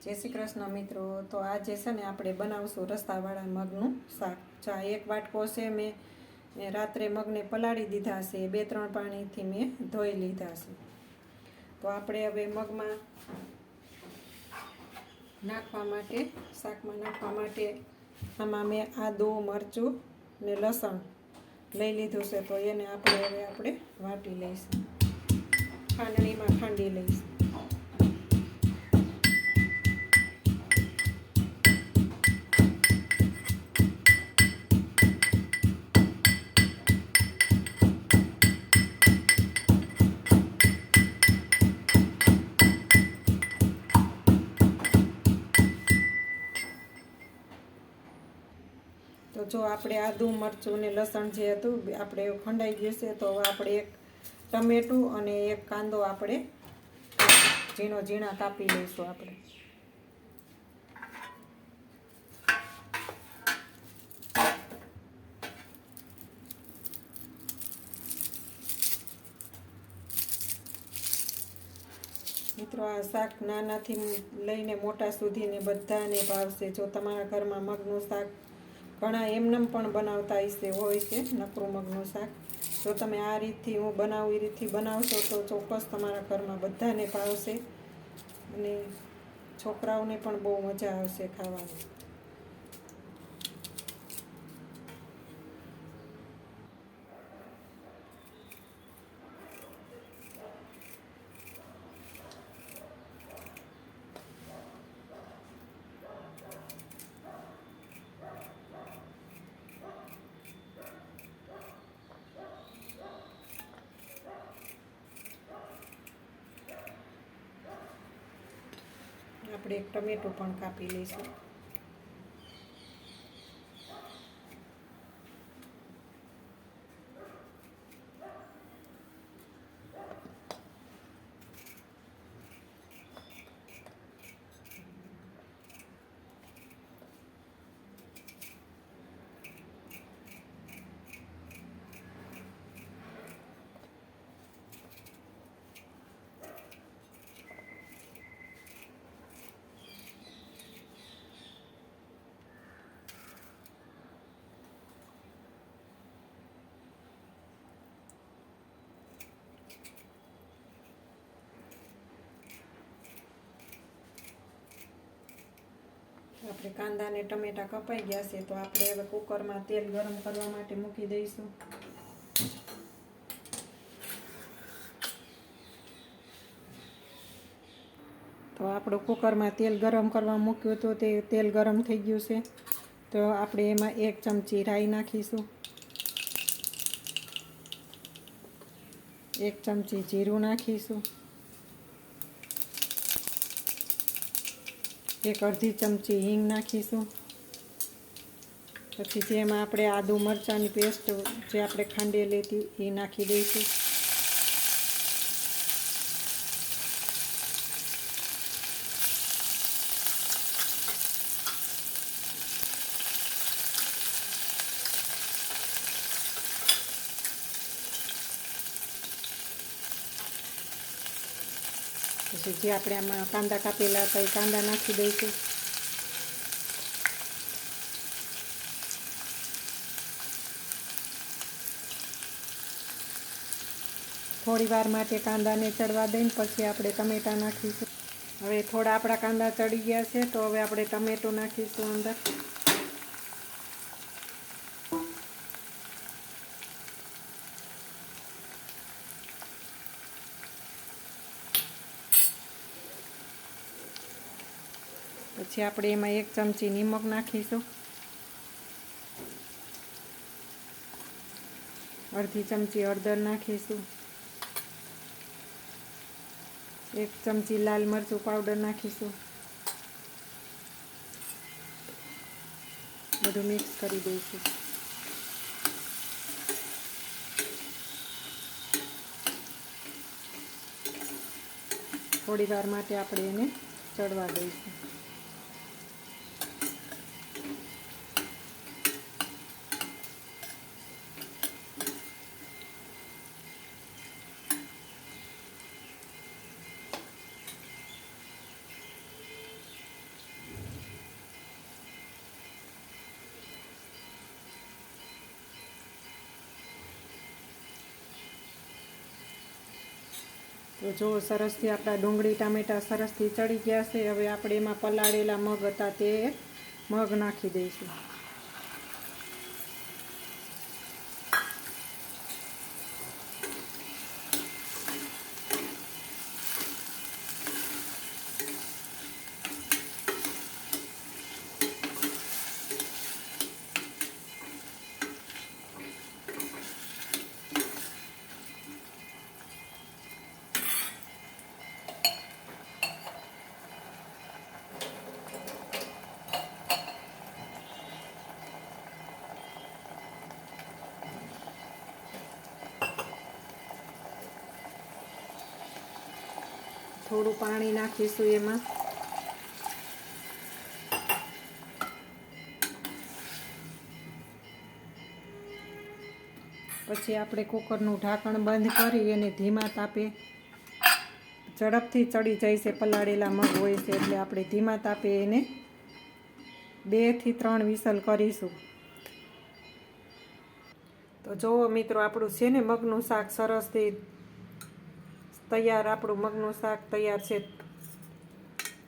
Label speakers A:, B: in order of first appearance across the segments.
A: જય શ્રી કૃષ્ણ મિત્રો। તો આજે છે ને આપણે બનાવશું રસાવાળા મગનું શાક। ચા એક વાટકો છે મેં રાત્રે મગને પલાળી દીધા છે, 2-3 પાણીથી મેં ધોઈ લીધા છે। તો આપણે હવે મગમાં નાખવા માટે, શાકમાં નાખવા માટે આમાં મેં આદું, મરચું ને લસણ લઈ લીધું છે। તો એને આપણે વાટી લઈશું, ખાંડણીમાં ખાંડી લઈશું। તો જો આપણે આદું, મરચું ને લસણ જે હતું આપણે ખંડાઈ ગયું છે। તો આપણે એક ટમેટું અને એક કાંદો આપણે ઝીણા કાપી લઈશું આપણે। મિત્રો આ શાક નાનાથી લઈને મોટા સુધીને બધાને ભાવશે। જો તમારા ઘરમાં મગનું શાક ઘણા એમનેમ પણ બનાવતા હોય છે નકરું મગનું શાક, જો તમે આ રીતથી હું બનાવું એ રીતથી બનાવશો તો ચોક્કસ તમારા ઘરમાં બધાને ભાવશે અને છોકરાઓને પણ બહુ મજા આવશે ખાવાની। આપણે એક ટમેટું પણ કાપી લઈશું। આપણે કાંદા ને ટમેટા કપાઈ ગયા છે। તો આપણે હવે કુકરમાં તેલ ગરમ કરવા માટે મૂકી દઈશું। તો આપણું કુકરમાં તેલ ગરમ કરવા મૂક્યું તો તે તેલ ગરમ થઈ ગયું છે। તો આપણે એમાં 1 ચમચી રાઈ નાખીશું, 1 ચમચી જીરું નાખીશું, 1/2 ચમચી હિંગ નાખીશું। પછી જેમાં આપણે આદુ મરચાંની પેસ્ટ જે આપણે ખાંડેલી હતી એ નાખી દઈશું। પછી જે આપણે આમાં કાંદા કાપેલા હતા એ કાંદા નાખી દઈશું। થોડી વાર માટે કાંદાને ચડવા દઈને પછી આપણે ટમેટાં નાખીશું। હવે થોડા આપણા કાંદા ચડી ગયા છે તો હવે આપણે ટમેટું નાખીશું અંદર। પછી આપણે એમાં 1 ચમચી નિમક નાખીશું, 1/2 ચમચી હળદર નાખીશું, 1 ચમચી લાલ મરચું પાવડર નાખીશું। બધું મિક્સ કરી દઈશું। થોડી વાર માટે આપણે એને ચડવા દઈશું। તો જો સરસથી આપણા ડુંગળી ટામેટાં સરસથી ચડી ગયા છે. હવે આપણે એમાં પલાળેલા મગ હતા તે મગ નાખી દઈશું. થોડું પાણી નાખીશું એમાં. પછી આપણે કુકરનું ઢાંકણ બંધ કરી અને ધીમા તાપે, ઝડપથી ચડી જાય છે, પલાળેલા મગ હોય છે એટલે આપણે ધીમા તાપે એને 2 થી 3 વિસલ કરીશું. તો જુઓ મિત્રો, આપણું છે ને મગનું શાક સરસથી તૈયાર. આપણું મગનું શાક તૈયાર છે.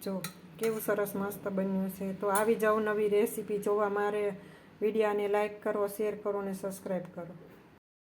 A: જો કેવું સરસ મસ્ત બન્યું છે. તો આવી જાઓ નવી રેસીપી જોવા. મારે વિડીયોને લાઈક કરો, શેર કરો અને સબસ્ક્રાઈબ કરો.